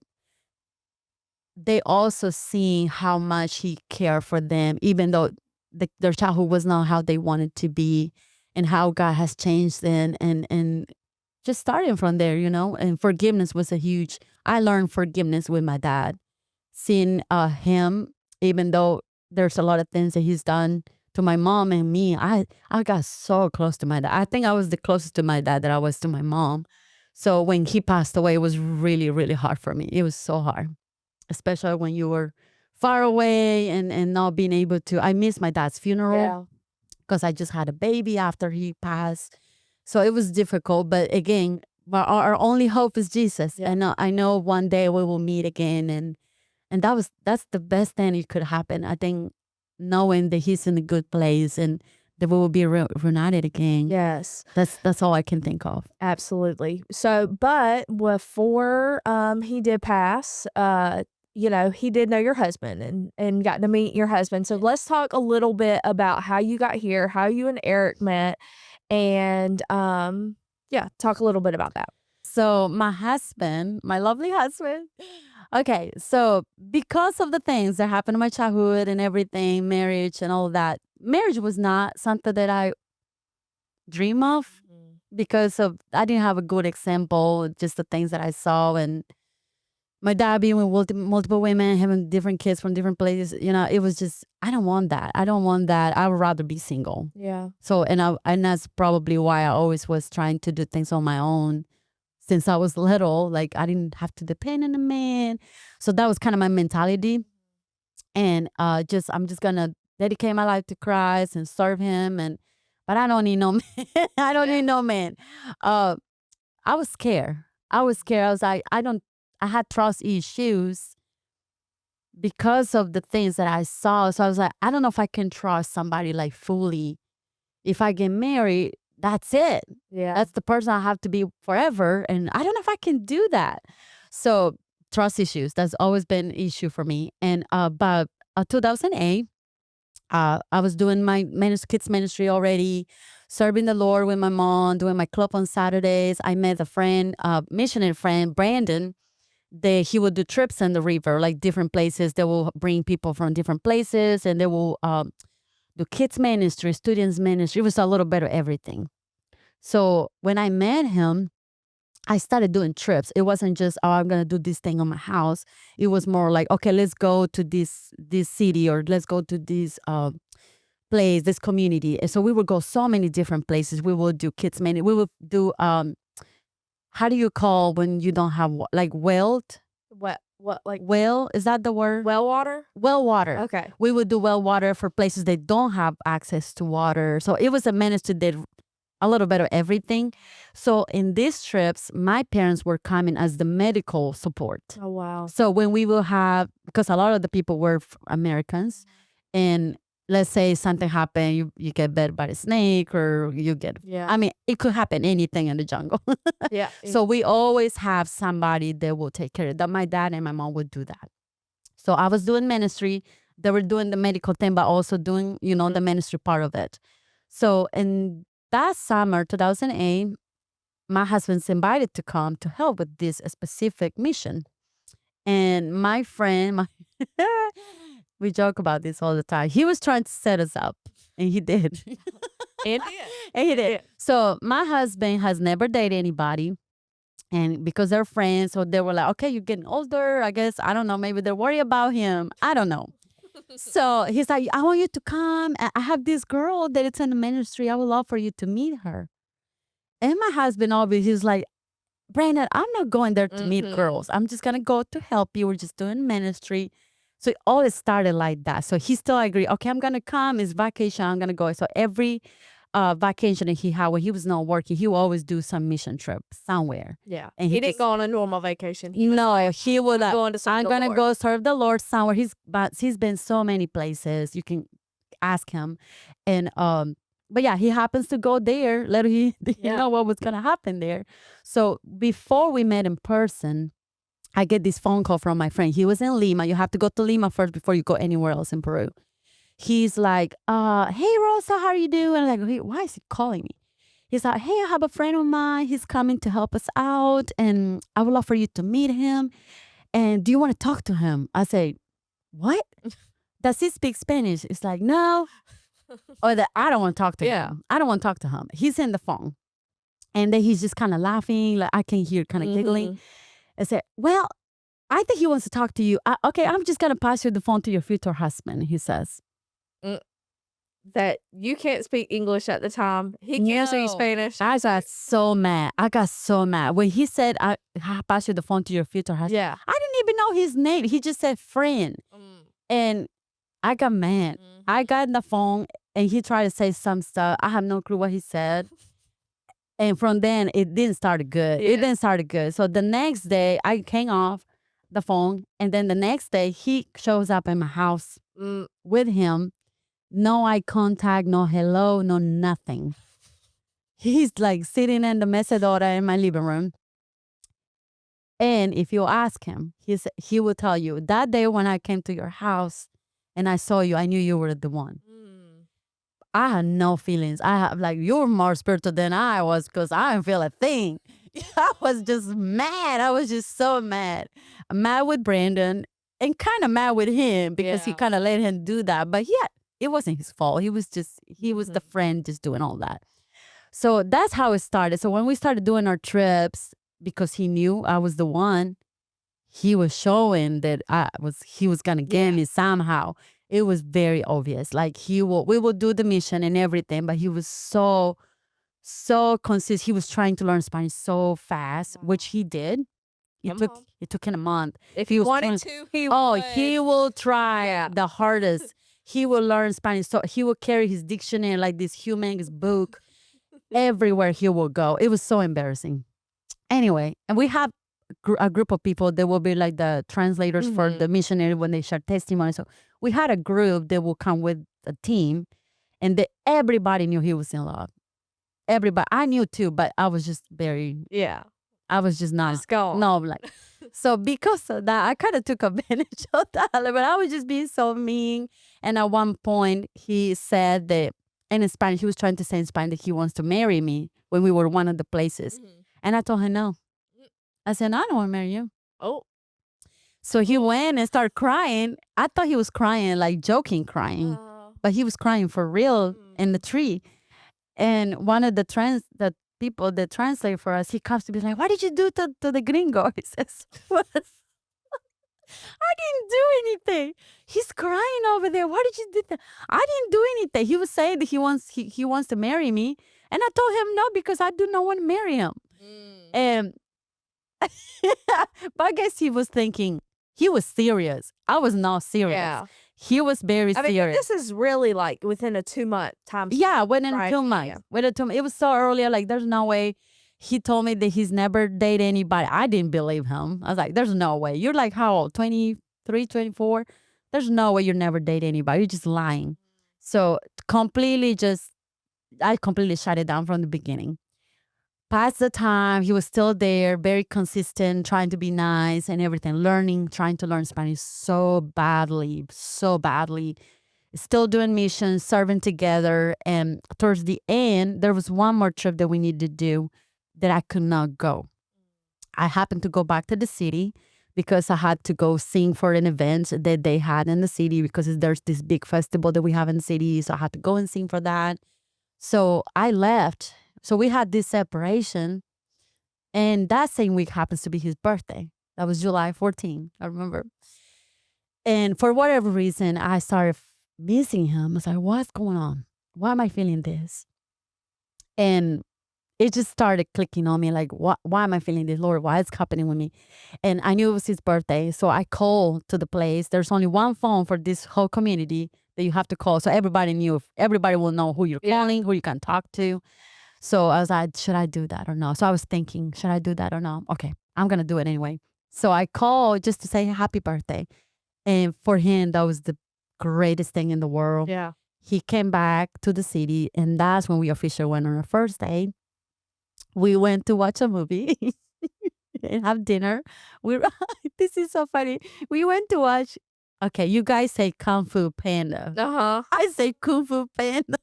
they also see how much he cared for them, even though their childhood was not how they wanted to be, and how God has changed them, and just starting from there, and forgiveness was a huge. I learned forgiveness with my dad, seeing him, even though there's a lot of things that he's done to my mom and me. I got so close to my dad. I think I was the closest to my dad that I was to my mom. So when he passed away, it was really, really hard for me. It was so hard, especially when you were far away and not being able to. I missed my dad's funeral because I just had a baby after he passed. So it was difficult. But again, our only hope is Jesus. Yeah. And I know one day we will meet again. And that's the best thing that could happen. I think knowing that he's in a good place and that we will be reunited again. Yes. That's all I can think of. Absolutely. So, but before he did pass, he did know your husband and got to meet your husband. So let's talk a little bit about how you got here, how you and Eric met, and talk a little bit about that. So my husband, my lovely husband. Okay, so because of the things that happened in my childhood and everything, marriage and all that, marriage was not something that I dream of because of I didn't have a good example, just the things that I saw, and my dad being with multiple women, having different kids from different places. It was just I don't want that. I don't want that. I would rather be single. Yeah. So and that's probably why I always was trying to do things on my own. Since I was little, like I didn't have to depend on a man. So that was kind of my mentality. And I'm just gonna dedicate my life to Christ and serve him, but I don't need no man. I don't need no man. I was scared. I was scared. I was like, I had trust issues because of the things that I saw. So I was like, I don't know if I can trust somebody like fully. If I get married, that's it. Yeah. That's the person I have to be forever. And I don't know if I can do that. So trust issues, that's always been an issue for me. And about 2008, I was doing my kids ministry already, serving the Lord with my mom, doing my club on Saturdays. I met a friend, missionary friend, Brandon. He would do trips in the river, like different places. They will bring people from different places, and they will do kids ministry, students ministry. It was a little bit of everything. So when I met him, I started doing trips. It wasn't just, oh, I'm gonna do this thing on my house. It was more like, okay, let's go to this city, or let's go to this place, this community. And so we would go so many different places. We would do kids ministry. We would do how do you call when you don't have like welled? What like Well, is that the word? well water? Well water. Okay. We would do well water for places that don't have access to water. So it was a ministry that a little bit of everything. So in these trips, my parents were coming as the medical support. Oh, wow. So when we will have, because a lot of the people were Americans, and let's say something happened, you get bit by a snake, or you get, Yeah. I mean, it could happen anything in the jungle. Yeah. So we always have somebody that will take care of that. My dad and my mom would do that. So I was doing ministry. They were doing the medical thing, but also doing, the ministry part of it. So in that summer, 2008, my husband's invited to come to help with this specific mission. And my friend, we joke about this all the time. He was trying to set us up, and he did. And And he did. Yeah. So my husband has never dated anybody. And because they're friends, so they were like, okay, you're getting older. I guess, I don't know, maybe they're worried about him. I don't know. So he's like, I want you to come. I have this girl that is in the ministry. I would love for you to meet her. And my husband, obviously, he's like, Brandon, I'm not going there to meet girls. I'm just going to go to help you. We're just doing ministry. So it always started like that. So he still agreed, okay, I'm going to come. It's vacation. I'm going to go. So every vacation that he had when he was not working, he would always do some mission trip somewhere. Yeah. And He didn't go on a normal vacation. He was No, he would. going to serve I'm the gonna Lord. go serve the Lord somewhere. He's been so many places. You can ask him, and but yeah, he happens to go there. Let he Yeah. know what was gonna happen there. So before we met in person, I get this phone call from my friend. He was in Lima. You have to go to Lima first before you go anywhere else in Peru. He's like, hey Rosa, how are you doing? I'm like, hey, why is he calling me? He's like, hey, I have a friend of mine. He's coming to help us out, and I would love for you to meet him. And do you want to talk to him? I say, what? Does he speak Spanish? It's like, no. Or that I don't want to talk to Yeah. him. I don't want to talk to him. He's in the phone. And then he's just kind of laughing. Like I can hear kind of giggling. I said, well, I think he wants to talk to you. Okay, I'm just going to pass you the phone to your future husband, he says. That you can't speak English at the time. He can't speak No. Spanish. I got so mad. I got so mad. When he said, I pass you the phone to your future husband. Yeah. I didn't even know his name. He just said friend. And I got mad. I got in the phone and he tried to say some stuff. I have no clue what he said. And from then, it didn't start good. Yeah. It didn't start good. So the next day, I came off the phone. And then the next day, he shows up in my house with him. No eye contact, no hello, no nothing. He's like sitting in the mecedora in my living room. And if you ask him, he will tell you, that day when I came to your house and I saw you, I knew you were the one. I had no feelings. I have like, you were more spiritual than I was because I didn't feel a thing. I was just mad. I was just so mad. Mad with Brandon and kind of mad with him because he kind of let him do that. But yeah, it wasn't his fault. He was the friend just doing all that. So that's how it started. So when we started doing our trips, because he knew I was the one, he was showing that he was gonna get me somehow. It was very obvious. Like we would do the mission and everything, but he was so consistent. He was trying to learn Spanish so fast, which he did. It took him a month. If he wanted to, he would. He will try the hardest. He will learn Spanish. So he will carry his dictionary like this humongous book everywhere he will go. It was so embarrassing. Anyway, and we have a group of people that will be like the translators for the missionary when they share testimony. So we had a group that will come with a team, and everybody knew he was in love. Everybody, I knew too, but I was just I was just not. Just go. No, like, so because of that, I kind of took advantage of that. But I was just being so mean. And at one point, he said that in Spanish, he was trying to say in Spanish that he wants to marry me when we were one of the places. And I told him no. I said, no, I don't want to marry you. Oh. So he went and started crying. I thought he was crying, like joking crying. But he was crying for real in the tree. And one of the people that translate for us, he comes to be like, what did you do to the gringo? He says, what? I didn't do anything. He's crying over there. Why did you do that? I didn't do anything. He was saying that he wants to marry me. And I told him no, because I do not want to marry him. And but I guess he was thinking he was serious. I was not serious. Yeah. He was very serious. This is really like within a 2-month time. Yeah, within right? 2 months. Yeah. Within 2 months. It was so early. Like, there's no way. He told me that he's never dated anybody. I didn't believe him. I was like, there's no way. You're like how old? 23, 24? There's no way you never date anybody. You're just lying. So I completely shut it down from the beginning. Past the time, he was still there, very consistent, trying to be nice and everything, trying to learn Spanish so badly. Still doing missions, serving together. And towards the end, there was one more trip that we needed to do. that I could not go. I happened to go back to the city because I had to go sing for an event that they had in the city because there's this big festival that we have in the city. So I had to go and sing for that. So I left. So we had this separation. And that same week happens to be his birthday. That was July 14th, I remember. And for whatever reason, I started missing him. I was like, what's going on? Why am I feeling this? And it just started clicking on me like, why am I feeling this, Lord? Why is it happening with me? And I knew it was his birthday. So I called to the place. There's only one phone for this whole community that you have to call. So everybody knew, everybody will know who you're calling, who you can talk to. So I was like, should I do that or no? So I was thinking, should I do that or no? Okay, I'm going to do it anyway. So I called just to say happy birthday. And for him, that was the greatest thing in the world. Yeah. He came back to the city, and that's when we officially went on our first date. We went to watch a movie and have dinner. We This is so funny. We went to watch. Okay, you guys say Kung Fu Panda. Uh-huh. I say Kung Fu Panda.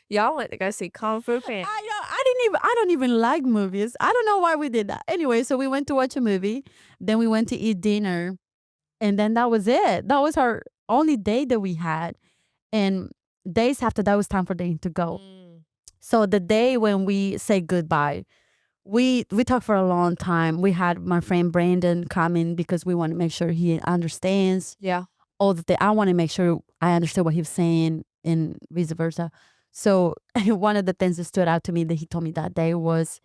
Y'all went to go see Kung Fu Panda. I know. I don't even like movies. I don't know why we did that. Anyway, so we went to watch a movie. Then we went to eat dinner. And then that was it. That was our only date that we had. And days after that was time for them to go. So the day when we say goodbye, we talked for a long time. We had my friend Brandon come in because we want to make sure he understands. Yeah. All the thing. I want to make sure I understood what he was saying and vice versa. So one of the things that stood out to me that he told me that day was,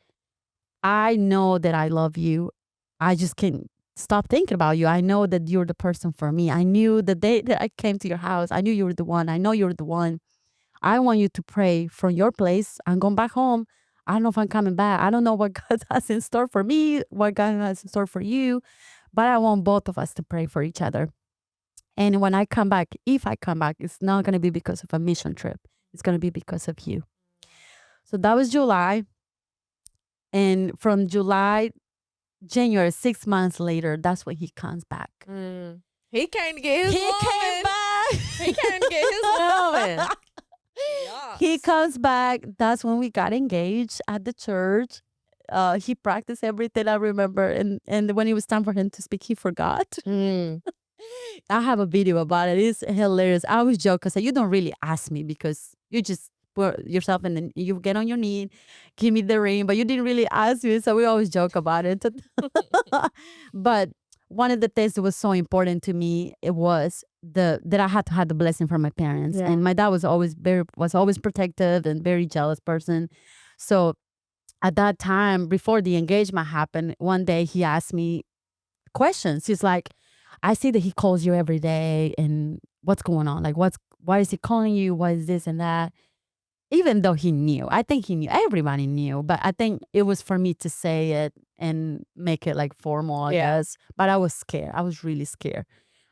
I know that I love you. I just can't stop thinking about you. I know that you're the person for me. I knew the day that I came to your house, I knew you were the one. I know you're the one. I want you to pray from your place. I'm going back home. I don't know if I'm coming back. I don't know what God has in store for me, what God has in store for you. But I want both of us to pray for each other. And when I come back, if I come back, it's not going to be because of a mission trip. It's going to be because of you. So that was July. And from July, January, 6 months later, that's when he comes back. He came to get his He woman. came back. He came to get his woman. He comes back. That's when we got engaged at the church. He practiced everything, I remember. And when it was time for him to speak, he forgot. I have a video about it. It's hilarious. I always joke because you don't really ask me because you just put yourself and then you get on your knee, give me the ring, but you didn't really ask me. So we always joke about it. But one of the things that was so important to me, it was that I had to have the blessing from my parents. Yeah. And my dad was always protective and very jealous person. So at that time, before the engagement happened, one day he asked me questions. He's like, I see that he calls you every day, and what's going on? Like, why is he calling you? Why is this and that? Even though he knew, I think he knew, everybody knew, but I think it was for me to say it and make it like formal, I guess. But I was scared. I was really scared.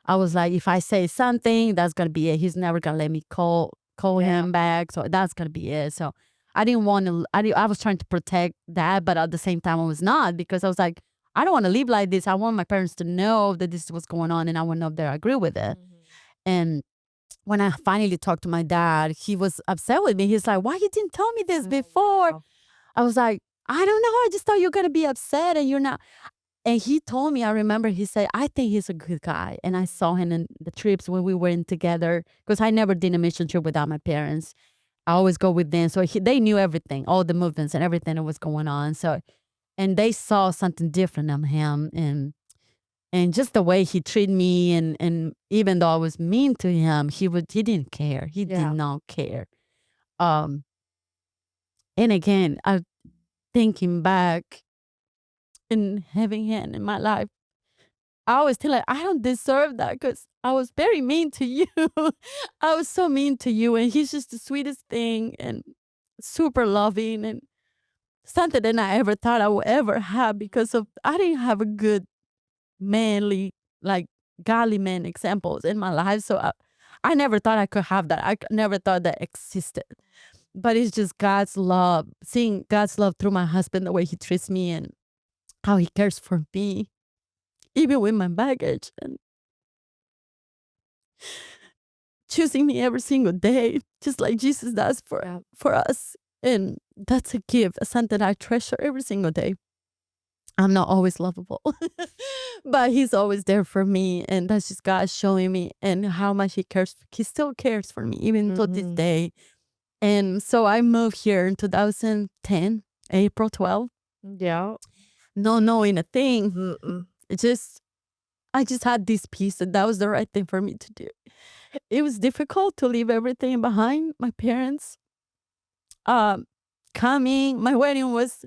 I was like, if I say something, that's gonna be it. He's never gonna let me call him back. So that's gonna be it. So I didn't want to. I was trying to protect that, but at the same time, I was not, because I was like, I don't want to live like this. I want my parents to know that this is what's going on, and I want to know if they agree with it. And when I finally talked to my dad, he was upset with me. He's like, why you didn't tell me this before? I was like, I don't know. I just thought you're going to be upset and you're not. And he told me, I remember he said, I think he's a good guy. And I saw him in the trips when we were in together, because I never did a mission trip without my parents. I always go with them. So they knew everything, all the movements and everything that was going on. So, and they saw something different in him. And just the way he treated me, and even though I was mean to him, he didn't care. He did not care. And again, I thinking back and having him in my life, I always feel like I don't deserve that, because I was very mean to you. I was so mean to you, and he's just the sweetest thing and super loving and something that I ever thought I would ever have, because of I didn't have a good manly, like godly man examples in my life. So I never thought I could have that. I never thought that existed. But it's just God's love, seeing God's love through my husband, the way he treats me and how he cares for me, even with my baggage, and choosing me every single day, just like Jesus does for us. And that's a gift, something I treasure every single day. I'm not always lovable, but he's always there for me. And that's just God showing me and how much he cares. He still cares for me, even to this day. And so I moved here in 2010, April 12th, Yeah. not knowing a thing. Mm-mm. I just had this peace that was the right thing for me to do. It was difficult to leave everything behind. My parents coming. My wedding was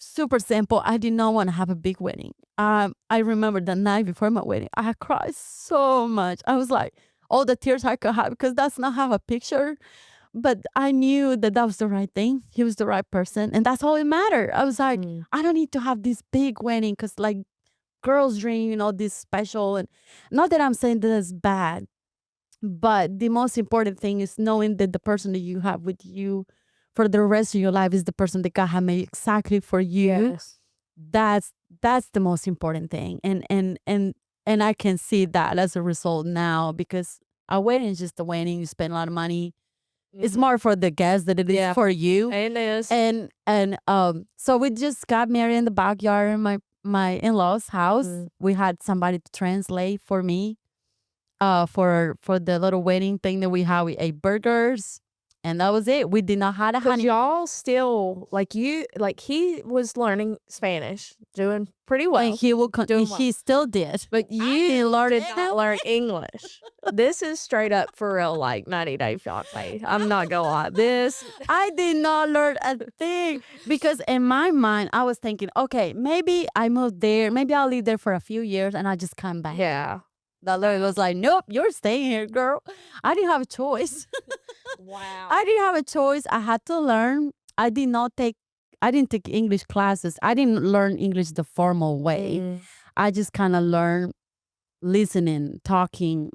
super simple. I did not want to have a big wedding. I remember the night before my wedding, I cried so much. I was like, all the tears I could have because that's not have a picture. But I knew that that was the right thing. He was the right person, and that's all it mattered. I was like, I don't need to have this big wedding because like girls' dream, this special, and not that I'm saying that it's bad, but the most important thing is knowing that the person that you have with you for the rest of your life is the person that God has made exactly for you. Yes. That's the most important thing. And I can see that as a result now because a wedding is just a wedding. You spend a lot of money. It's more for the guests than it is for you. It is. And so we just got married in the backyard in my in-laws' house. We had somebody to translate for me. For the little wedding thing that we had, we ate burgers, and that was it. We did not have a honey. Y'all still he was learning Spanish, doing pretty well. And he will. Doing well. He still did. But you did not learn English. This is straight up for real, like 90 Day Fiance. I'm not gonna lie. This I did not learn a thing because in my mind I was thinking, okay, maybe I moved there, maybe I'll live there for a few years and I just come back. Yeah. The Lord was like, nope, you're staying here, girl. I didn't have a choice. Wow. I didn't have a choice. I had to learn. I didn't take English classes. I didn't learn English the formal way. I just kind of learned listening, talking.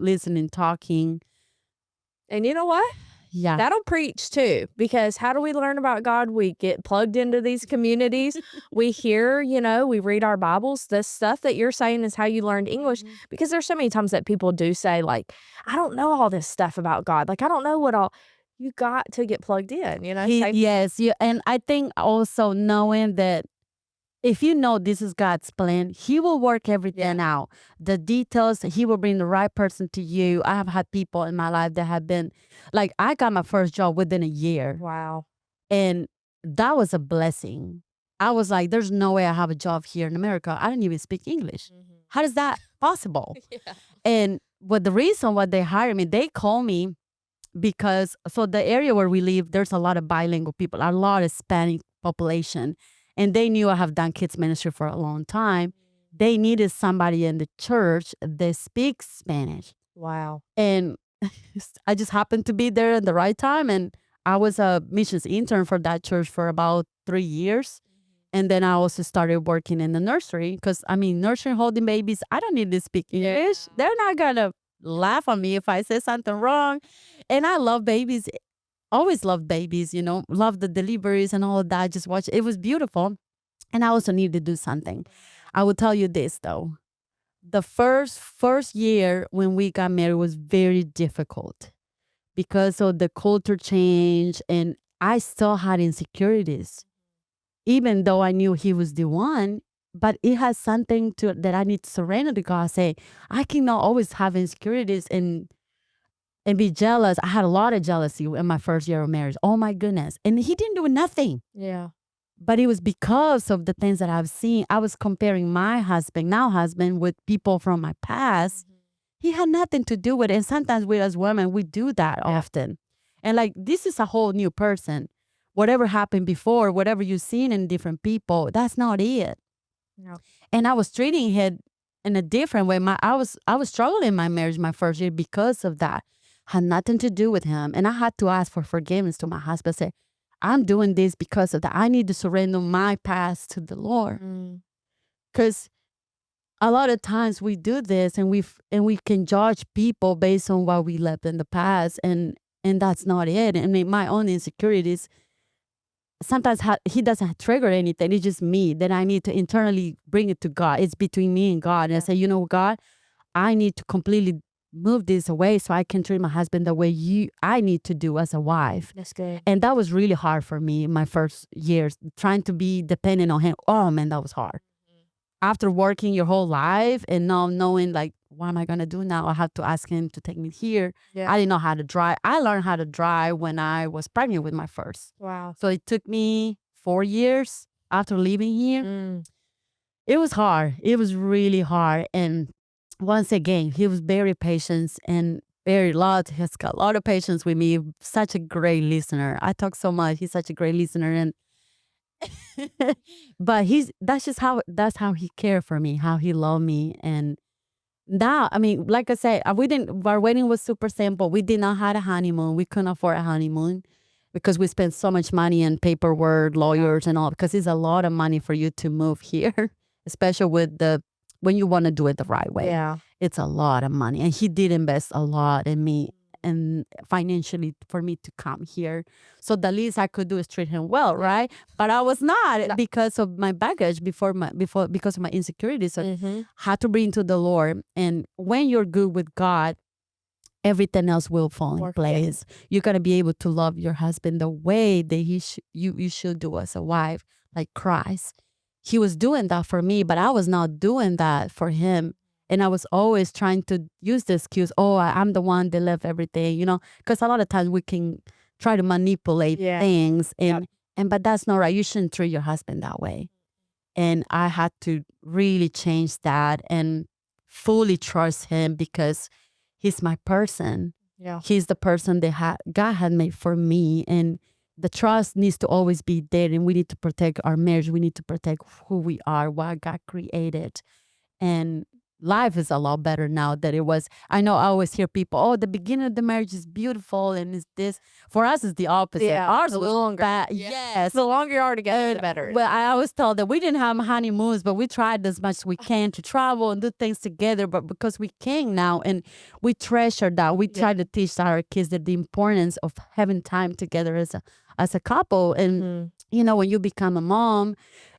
And you know what? Yeah. That'll preach too, because how do we learn about God? We get plugged into these communities. We hear, we read our Bibles. The stuff that you're saying is how you learned English, because there's so many times that people do say, like, I don't know all this stuff about God. Like, I don't know what all. You got to get plugged in, Yes. And I think also knowing that if you know this is God's plan, he will work everything out. The details, he will bring the right person to you. I have had people in my life that have been, like, I got my first job within a year. Wow. And that was a blessing. I was like, there's no way I have a job here in America. I didn't even speak English. How is that possible? And the reason why they hired me, they call me because, so the area where we live, there's a lot of bilingual people, a lot of Hispanic population. And they knew I have done kids ministry for a long time. They needed somebody in the church that speaks Spanish. Wow. And I just happened to be there at the right time. And I was a missions intern for that church for about 3 years. And then I also started working in the nursery because, nursery holding babies, I don't need to speak English. They're not going to laugh at me if I say something wrong. And I love babies. Always loved babies, love the deliveries and all of that. Just watch. It was beautiful. And I also needed to do something. I will tell you this though. The first year when we got married was very difficult because of the culture change. And I still had insecurities, even though I knew he was the one. But it has something that I need to surrender to God. Say, I cannot always have insecurities and be jealous. I had a lot of jealousy in my first year of marriage. Oh my goodness. And he didn't do nothing. Yeah. But it was because of the things that I've seen. I was comparing my husband, with people from my past. He had nothing to do with it. And sometimes we as women, we do that often. And like, this is a whole new person. Whatever happened before, whatever you've seen in different people, that's not it. No. And I was treating it in a different way. I was struggling in my marriage my first year because of that. Had nothing to do with him. And I had to ask for forgiveness to my husband. Say, I'm doing this because of that. I need to surrender my past to the Lord. Because a lot of times we do this and we can judge people based on what we left in the past. And that's not it. And my own insecurities, sometimes he doesn't trigger anything. It's just me that I need to internally bring it to God. It's between me and God. And I say, God, I need to completely move this away so I can treat my husband the way I need to do as a wife. That's good. And that was really hard for me in my first years, trying to be dependent on him. Oh man, that was hard. After working your whole life and now knowing like, what am I going to do now? I have to ask him to take me here. Yeah. I didn't know how to drive. I learned how to drive when I was pregnant with my first. Wow. So it took me 4 years after leaving here. It was hard. It was really hard. And once again, he was very patient and he's got a lot of patience with me. Such a great listener. I talk so much. He's such a great listener. And but that's how he cared for me, how he loved me. And now, I mean, like I said, our wedding was super simple. We did not have a honeymoon. We couldn't afford a honeymoon because we spent so much money on paperwork, lawyers and all, because it's a lot of money for you to move here, especially when you want to do it the right way. Yeah. It's a lot of money. And he did invest a lot in me and financially for me to come here. So the least I could do is treat him well, right? But I was not because of my baggage because of my insecurities. So had to bring to the Lord. And when you're good with God, everything else will fall in place. You're gonna be able to love your husband the way that you should do as a wife, like Christ. He was doing that for me, but I was not doing that for him. And I was always trying to use the excuse, I'm the one that left everything, because a lot of times we can try to manipulate things. But that's not right. You shouldn't treat your husband that way. And I had to really change that and fully trust him because he's my person. Yeah. He's the person that God had made for me. And the trust needs to always be there. And we need to protect our marriage. We need to protect who we are, what God created. And life is a lot better now than it was. I know I always hear people, the beginning of the marriage is beautiful and it's this. For us, it's the opposite. Yeah, Ours the was longer. bad. Yeah. Yes. The longer you are together, the better. Well, I always tell them we didn't have honeymoons, but we tried as much as we can to travel and do things together. But because we can now and we treasure that, we try to teach our kids that the importance of having time together as a couple. And when you become a mom,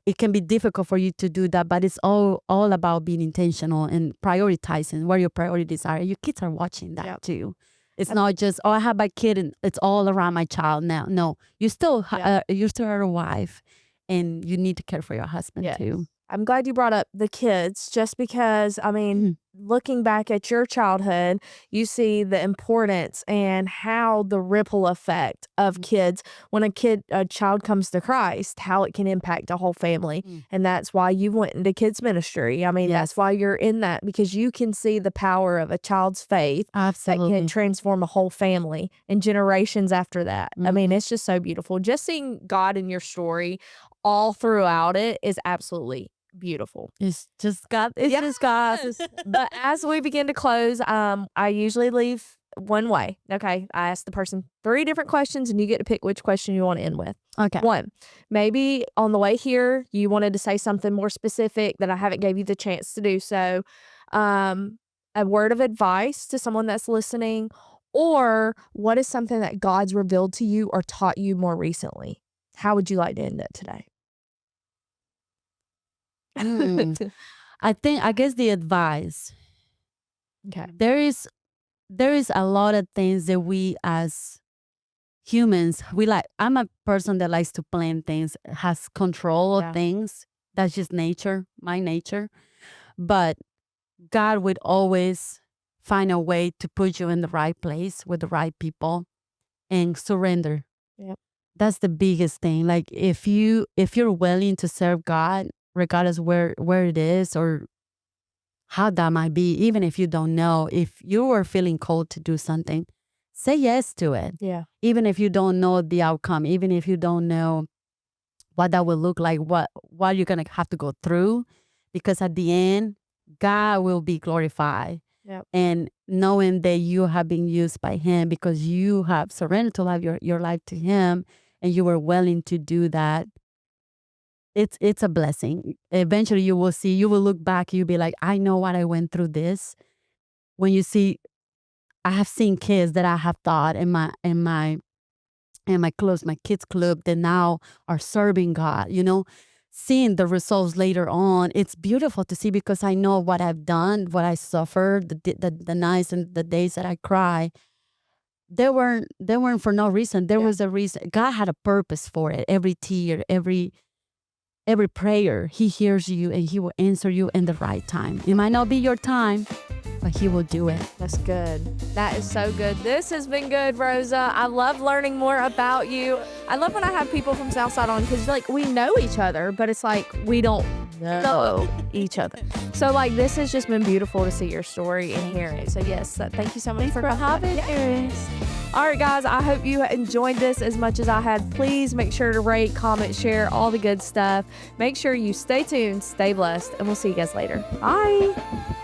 it can be difficult for you to do that, but it's all about being intentional and prioritizing where your priorities are. Your kids are watching that too. It's not just, I have my kid and it's all around my child now. No, you still are a wife and you need to care for your husband too. I'm glad you brought up the kids just because, I mean, looking back at your childhood, you see the importance and how the ripple effect of kids, when a child comes to Christ, how it can impact a whole family. And that's why you went into kids ministry. I mean, that's why you're in that, because you can see the power of a child's faith that can transform a whole family and generations after that. I mean, it's just so beautiful. Just seeing God in your story all throughout it is absolutely beautiful. It's just God. Just God. But as we begin to close, I usually leave one way. Okay. I ask the person 3 different questions and you get to pick which question you want to end with. Okay. 1, maybe on the way here, you wanted to say something more specific that I haven't gave you the chance to do. So, a word of advice to someone that's listening, or what is something that God's revealed to you or taught you more recently? How would you like to end it today? I guess the advice. Okay. There is a lot of things that we as humans, we like. I'm a person that likes to plan things, has control of things. That's just nature, my nature. But God would always find a way to put you in the right place with the right people and surrender. Yep. That's the biggest thing. Like if you're willing to serve God, regardless where it is or how that might be, even if you don't know, if you are feeling called to do something, say yes to it. Yeah. Even if you don't know the outcome, even if you don't know what that will look like, what you're going to have to go through, because at the end, God will be glorified. Yep. And knowing that you have been used by him because you have surrendered to life, your life to him, and you were willing to do that, it's a blessing. Eventually you will look back, you'll be like, I know what I went through this. When you see, I have seen kids that I have taught in my kids club that now are serving God, seeing the results later on, it's beautiful to see because I know what I've done, what I suffered, the nights and the days that I cry. They weren't for no reason. There was a reason. God had a purpose for it. Every tear, every prayer, He hears you and He will answer you in the right time. It might not be your time, but He will do it. That's good. That is so good. This has been good, Rosa. I love learning more about you. I love when I have people from Southside on because, like, we know each other, but it's like we don't know each other. So, like, this has just been beautiful to see your story and hear it. So, yes, thank you so much for having us. All right, guys, I hope you enjoyed this as much as I had. Please make sure to rate, comment, share, all the good stuff. Make sure you stay tuned, stay blessed, and we'll see you guys later. Bye.